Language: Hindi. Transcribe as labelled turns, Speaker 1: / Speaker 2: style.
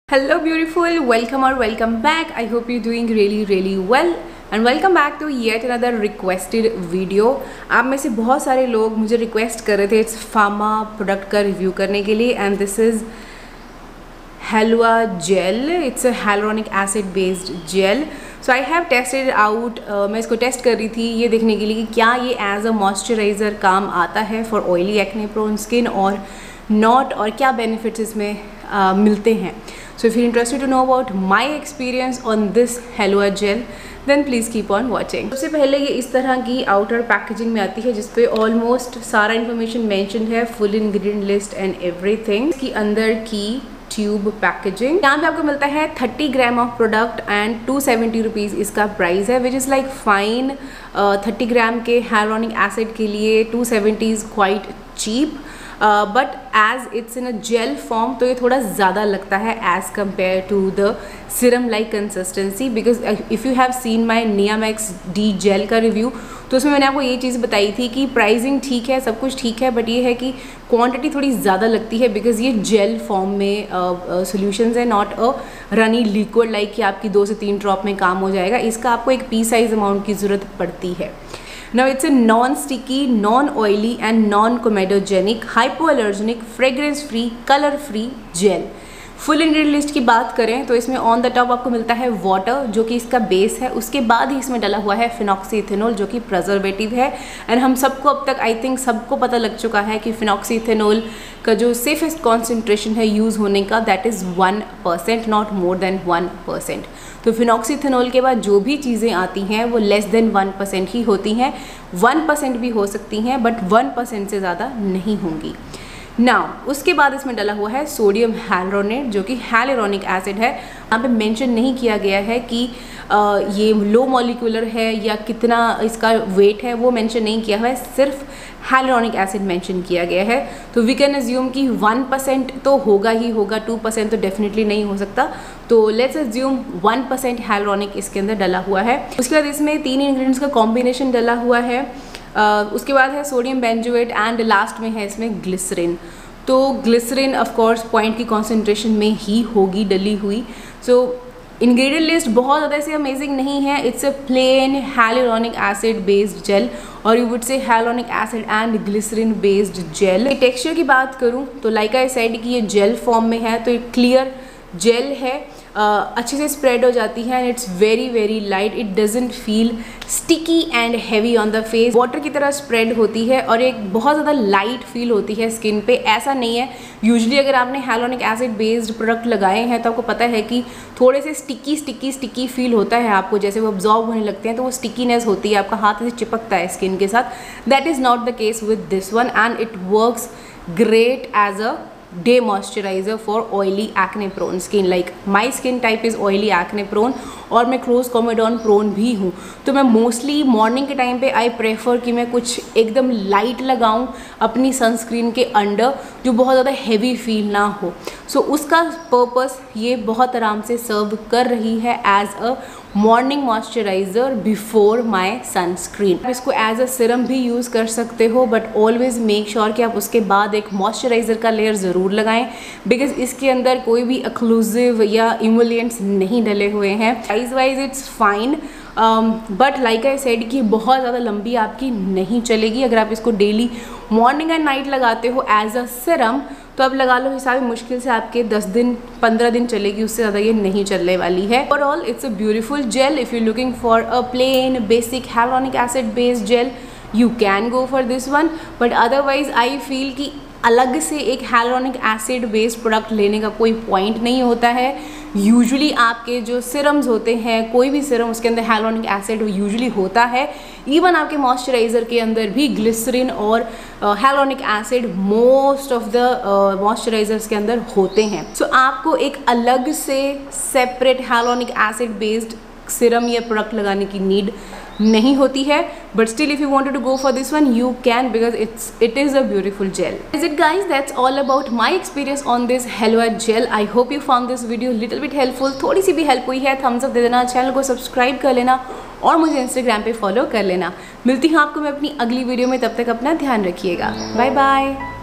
Speaker 1: Hello beautiful, welcome or welcome back. I hope you're doing really well and welcome back to yet another requested video. आप में से बहुत सारे लोग मुझे रिक्वेस्ट कर रहे थे इट्स फार्मा प्रोडक्ट का रिव्यू करने के लिए and this is Halua gel. It's a hyaluronic acid based gel. So I have tested out. मैं इसको टेस्ट कर रही थी ये देखने के लिए कि क्या ये एज अ मॉइस्चराइज़र काम आता है for oily acne prone skin और नॉट, और क्या बेनिफिट्स इसमें मिलते हैं. So if you're interested to know about my experience on this Halua gel, then please keep on watching. सबसे पहले ये इस तरह की आउटर पैकेजिंग में आती है जिसपे ऑलमोस्ट सारा इन्फॉर्मेशन मेंशन है, full ingredient list and everything. इसकी अंदर की ट्यूब पैकेजिंग, यहाँ पे आपको मिलता है 30 gram of product and 270 rupees इसका प्राइस है, which is like fine. 30 gram के हाइलुरोनिक एसिड के लिए 270 is quite cheap. But as it's in a gel form तो ये थोड़ा ज़्यादा लगता है as compare to the serum like consistency. Because if you have seen my Niamax D gel का रिव्यू तो उसमें मैंने आपको ये चीज़ बताई थी कि प्राइसिंग ठीक है, सब कुछ ठीक है, बट ये है कि क्वांटिटी थोड़ी ज़्यादा लगती है बिकॉज ये जेल फॉर्म में सॉल्यूशंस है, not a runny liquid like कि आपकी 2 से 3 ड्रॉप में काम हो जाएगा. इसका आपको एक पी साइज अमाउंट की ज़रूरत पड़ती है. Now it's a non-sticky, non-oily and non-comedogenic, hypoallergenic, fragrance-free, color-free gel. Full ingredient list की बात करें तो इसमें ऑन द टॉप आपको मिलता है वाटर जो कि इसका बेस है. उसके बाद ही इसमें डला हुआ है फिनॉक्सीइथेनॉल जो कि प्रिजर्वेटिव है. एंड हम सबको अब तक आई थिंक सबको पता लग चुका है कि फिनॉक्सीइथेनॉल का जो सेफेस्ट कॉन्सेंट्रेशन है यूज़ होने का that is 1%, not more than 1%. तो फिनॉक्सीइथेनॉल के बाद जो भी चीज़ें आती हैं वो लेस देन 1% ही होती हैं. 1% भी हो सकती हैं बट 1% से ज़्यादा नहीं होंगी. नाउ उसके बाद इसमें डला हुआ है सोडियम हाइलुरोनेट जो कि हाइलुरोनिक एसिड है. यहाँ पे मेंशन नहीं किया गया है कि ये लो मॉलिक्यूलर है या कितना इसका वेट है, वो मेंशन नहीं किया हुआ है, सिर्फ हाइलुरोनिक एसिड मेंशन किया गया है. तो वी कैन अज्यूम कि 1% तो होगा ही होगा, 2% तो डेफिनेटली नहीं हो सकता. तो लेट्स अज्यूम 1% हाइलुरोनिक इसके अंदर डला हुआ है. उसके बाद इसमें 3 इंग्रेडिएंट्स का कॉम्बिनेशन डला हुआ है. उसके बाद है सोडियम बेंजोएट एंड लास्ट में है इसमें ग्लिसरीन. तो ग्लिसरीन ऑफ कोर्स पॉइंट की कॉन्सेंट्रेशन में ही होगी डली हुई. सो इंग्रेडिएंट लिस्ट बहुत ज़्यादा से अमेजिंग नहीं है. It's a plain hyaluronic acid based gel और you would say hyaluronic acid and glycerin based gel. Texture की बात करूँ तो लाइक आई सेड कि ये जेल फॉर्म में है तो ये क्लियर जेल है, अच्छे से स्प्रेड हो जाती है and it's very light. It doesn't feel sticky and heavy on the face. Water की तरह स्प्रेड होती है और एक बहुत ज़्यादा लाइट फील होती है स्किन पे. ऐसा नहीं है यूजुअली अगर आपने हाइलुरोनिक एसिड बेस्ड प्रोडक्ट लगाए हैं तो आपको पता है कि थोड़े से स्टिकी फील होता है आपको, जैसे वो अब्जॉर्ब होने लगते हैं तो वो स्टिकीनेस होती है, आपका हाथ ऐसे चिपकता है स्किन के साथ. That is not the case with this one and it works great as a day moisturizer for oily acne prone skin. Like my skin type is oily acne prone और मैं क्रोज कॉमेडॉन प्रोन भी हूँ. तो मैं मोस्टली मॉर्निंग के टाइम पे आई प्रेफर कि मैं कुछ एकदम लाइट लगाऊँ अपनी सनस्क्रीन के अंडर जो बहुत ज़्यादा हैवी फील ना हो. सो उसका पर्पस ये बहुत आराम से सर्व कर रही है as a morning moisturizer before my sunscreen. आप इसको एज अ सिरम भी यूज़ कर सकते हो बट ऑलवेज मेक श्योर कि आप उसके बाद एक मॉइस्चराइज़र का लेयर ज़रूर लगाएं बिकॉज इसके अंदर कोई भी एक्सक्लूसिव या इमोलिएंट्स नहीं डले हुए हैं. Size wise it's fine but like I said कि बहुत ज़्यादा लंबी आपकी नहीं चलेगी. अगर आप इसको डेली मॉर्निंग एंड नाइट लगाते हो एज अ सिरम तो अब लगा लो हिसाब मुश्किल से आपके 10 दिन 15 दिन चलेगी, उससे ज़्यादा ये नहीं चलने वाली है. Overall it's a beautiful gel. If you looking for a plain basic hyaluronic acid based gel you can go for this one. But otherwise I feel कि अलग से एक हाइलुरोनिक एसिड बेस्ड प्रोडक्ट लेने का कोई पॉइंट नहीं होता है. यूजुअली आपके जो सिरम्स होते हैं, कोई भी सिरम उसके अंदर हाइलुरोनिक एसिड यूजुअली होता है. इवन आपके मॉइस्चराइज़र के अंदर भी ग्लिसरीन और hyaluronic acid most of the moisturizers के अंदर होते हैं. सो आपको एक अलग से separate hyaluronic acid based serum या प्रोडक्ट लगाने की नीड नहीं होती है. But still if you wanted to go for this one you can because it is a beautiful gel. Is it guys, that's all about my experience on this Halua gel. I hope you found this video little bit helpful. थोड़ी सी भी हेल्प हुई है थम्स अप दे देना, चैनल को सब्सक्राइब कर लेना और मुझे इंस्टाग्राम पे फॉलो कर लेना. मिलती हूँ आपको मैं अपनी अगली वीडियो में, तब तक अपना ध्यान रखिएगा. Bye bye.